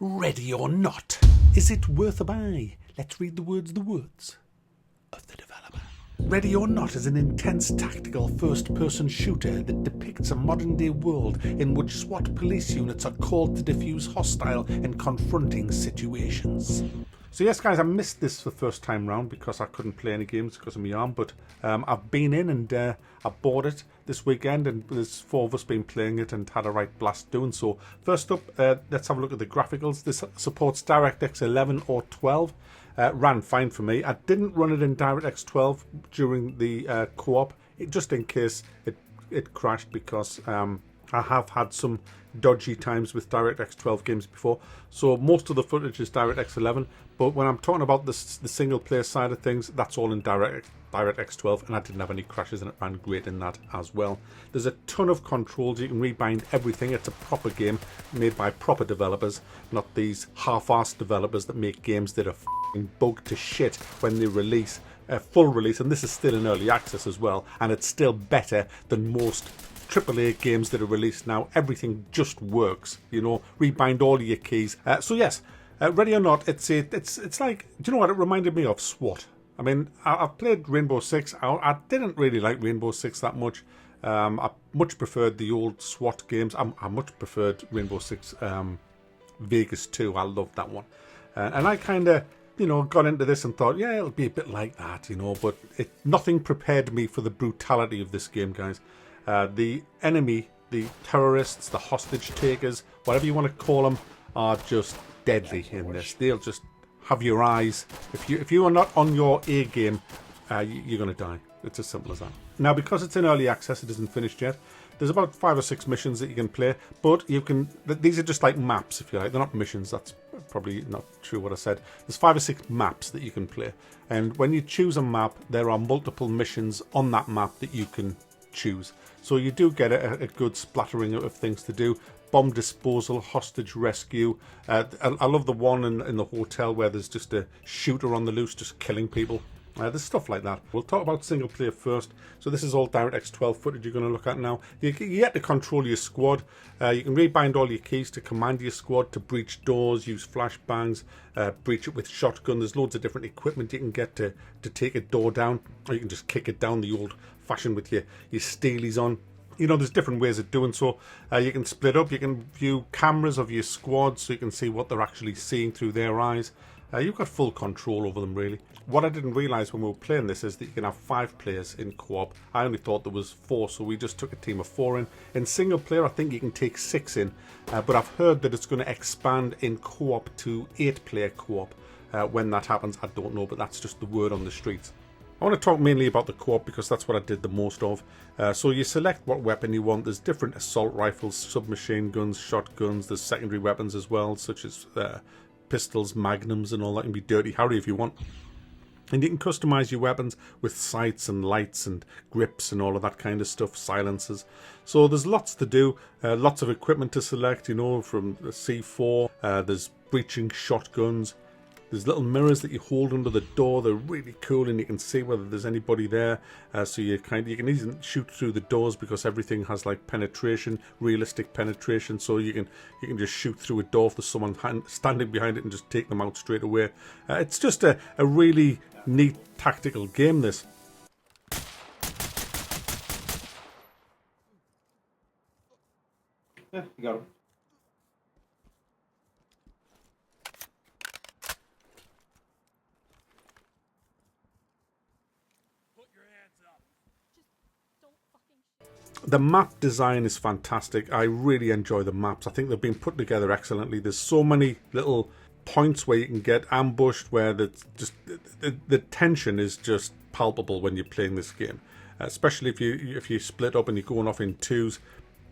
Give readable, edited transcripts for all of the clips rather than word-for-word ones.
Ready or not? Is it worth a buy? Let's read the words of the developer. Ready or Not is an intense tactical first-person shooter that depicts a modern-day world in which SWAT police units are called to defuse hostile and confronting situations. So yes guys, I missed this the first time round because I couldn't play any games because of my arm, but I've been in and I bought it this weekend, and there's 4 of us been playing it and had a right blast doing so. First up, let's have a look at the graphics. This supports DirectX 11 or 12. Ran fine for me. I didn't run it in DirectX 12 during the co-op, just in case it crashed, because I have had some dodgy times with DirectX 12 games before. So most of the footage is DirectX 11, but when I'm talking about the single player side of things, that's all in DirectX 12, and I didn't have any crashes and it ran great in that as well. There's a ton of controls. You can rebind everything. It's a proper game made by proper developers, not these half-assed developers that make games that are bugged to shit when they release full release, and this is still in early access as well, and it's still better than most AAA games that are released now. Everything just works, you know. Rebind all of your keys. So yes, Ready or Not, it's like, do you know what it reminded me of? SWAT. I mean, I've played Rainbow Six. I didn't really like Rainbow Six that much. I much preferred the old SWAT games. I much preferred Rainbow Six Vegas 2. I loved that one, and I kind of, you know, got into this and thought, yeah, it'll be a bit like that, you know, but nothing prepared me for the brutality of this game, guys. The enemy, the terrorists, the hostage takers, whatever you want to call them, are just deadly in this. They'll just have your eyes. If you are not on your A game, you're going to die. It's as simple as that. Now, because it's in early access, it isn't finished yet. There's about 5 or 6 missions that you can play, but you can. These are just like maps, if you like. They're not missions. That's probably not true what I said. There's 5 or 6 maps that you can play, and when you choose a map, there are multiple missions on that map that you can choose. So you do get a good splattering of things to do. Bomb disposal, hostage rescue. I love the one in the hotel where there's just a shooter on the loose just killing people. There's stuff like that. We'll talk about single player first. So this is all DirectX 12 footage you're going to look at now. You get to control your squad. You can rebind all your keys to command your squad to breach doors, use flashbangs, breach it with shotgun. There's loads of different equipment you can get to take a door down, or you can just kick it down the old fashioned with your steelies on. You know, there's different ways of doing so. You can split up. You can view cameras of your squad so you can see what they're actually seeing through their eyes. You've got full control over them, really. What I didn't realise when we were playing this is that you can have 5 players in co-op. I only thought there was 4, so we just took a team of 4 in. In single player, I think you can take 6 in, but I've heard that it's going to expand in co-op to 8-player co-op. When that happens, I don't know, but that's just the word on the streets. I want to talk mainly about the co-op because that's what I did the most of. So you select what weapon you want. There's different assault rifles, submachine guns, shotguns. There's secondary weapons as well, such as pistols, magnums, and all that. Can be Dirty Harry if you want. And you can customize your weapons with sights and lights and grips and all of that kind of stuff, silencers. So there's lots to do, lots of equipment to select, you know, from the C4. There's breaching shotguns. There's little mirrors that you hold under the door. They're really cool, and you can see whether there's anybody there. So you can even shoot through the doors because everything has like penetration, realistic penetration. So you can just shoot through a door if there's someone standing behind it and just take them out straight away. It's just a really neat tactical game, this. Yeah, you got him. The map design is fantastic. I really enjoy the maps. I think they've been put together excellently. There's so many little points where you can get ambushed, where the tension is just palpable when you're playing this game. Especially if you split up and you're going off in twos,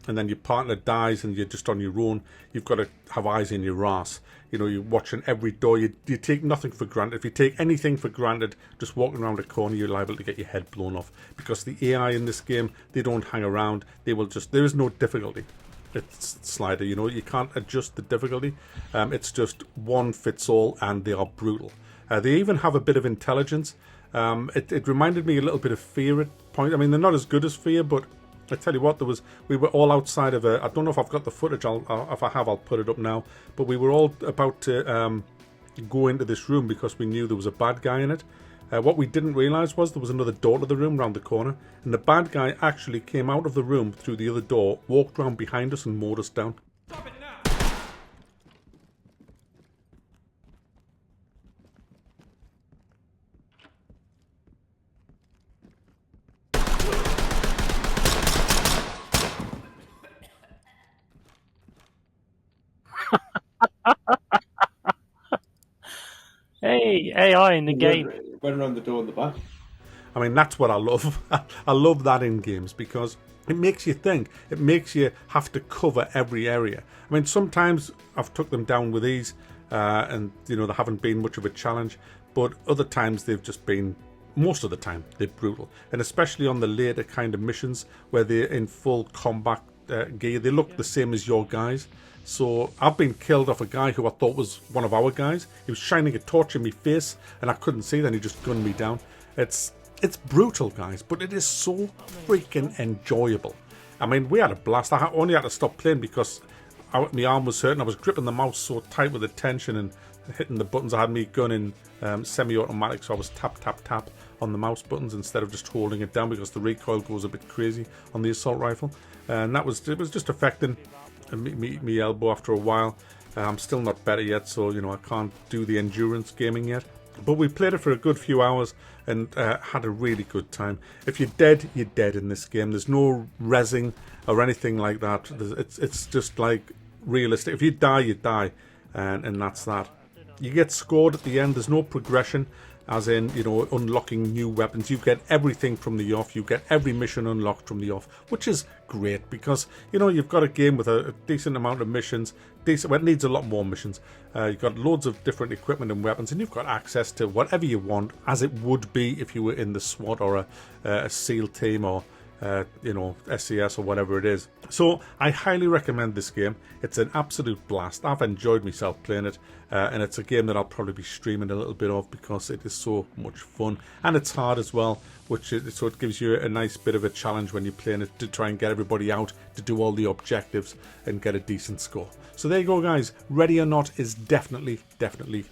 and then your partner dies and you're just on your own. You've got to have eyes in your ass. You know, you're watching every door. You take nothing for granted. If you take anything for granted, just walking around a corner, you're liable to get your head blown off. Because the AI in this game, they don't hang around. They will just... There is no difficulty. It's slider, you know. You can't adjust the difficulty. It's just one fits all, and they are brutal. They even have a bit of intelligence. It reminded me a little bit of Fear at point. I mean, they're not as good as Fear, but I tell you what, we were all outside of a. I don't know if I've got the footage. If I have, I'll put it up now. But we were all about to go into this room because we knew there was a bad guy in it. What we didn't realise was there was another door to the room round the corner, and the bad guy actually came out of the room through the other door, walked round behind us, and mowed us down. Stop it now! Hey, AI in the game. Went around the door in the back. I mean, that's what I love. I love that in games because it makes you think. It makes you have to cover every area. I mean, sometimes I've took them down with ease, and you know, they haven't been much of a challenge. But other times they've just been, most of the time, they're brutal. And especially on the later kind of missions where they're in full combat gear, they look the same as your guys. So I've been killed off a guy who I thought was one of our guys. He was shining a torch in my face and I couldn't see, then he just gunned me down. It's brutal, guys, but it is so freaking enjoyable. I mean, we had a blast. I only had to stop playing because my arm was hurting. I was gripping the mouse so tight with the tension and hitting the buttons. I had me gun in semi-automatic, so I was tap, tap, tap on the mouse buttons instead of just holding it down because the recoil goes a bit crazy on the assault rifle. And it was just affecting me elbow after a while. I'm still not better yet, so you know I can't do the endurance gaming yet. But we played it for a good few hours and had a really good time. If you're dead, you're dead in this game. There's no rezzing or anything like that. It's just like realistic. If you die, you die, and that's that. You get scored at the end. There's no progression, as in, you know, unlocking new weapons. You get everything from the off. You get every mission unlocked from the off, which is great because, you know, you've got a game with a decent amount of missions. Well, it needs a lot more missions. You've got loads of different equipment and weapons, and you've got access to whatever you want, as it would be if you were in the SWAT or a SEAL team or you know, SCS or whatever it is. So I highly recommend this game. It's an absolute blast. I've enjoyed myself playing it, and it's a game that I'll probably be streaming a little bit of because it is so much fun, and it's hard as well, so it gives you a nice bit of a challenge when you're playing it to try and get everybody out to do all the objectives and get a decent score. So there you go, guys. Ready or Not is definitely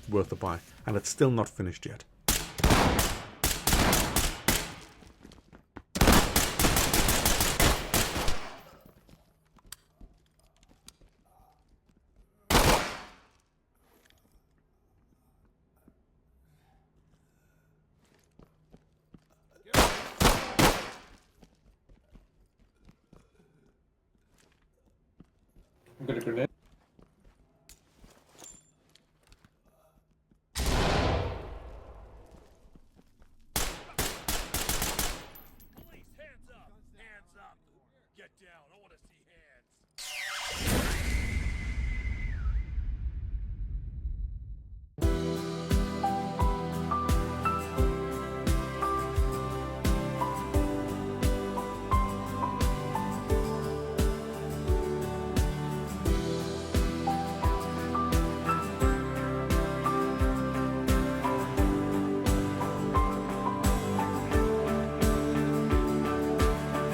worth a buy, and it's still not finished yet. I'm gonna grenade. Police, hands up! Hands up! Get down, I want to see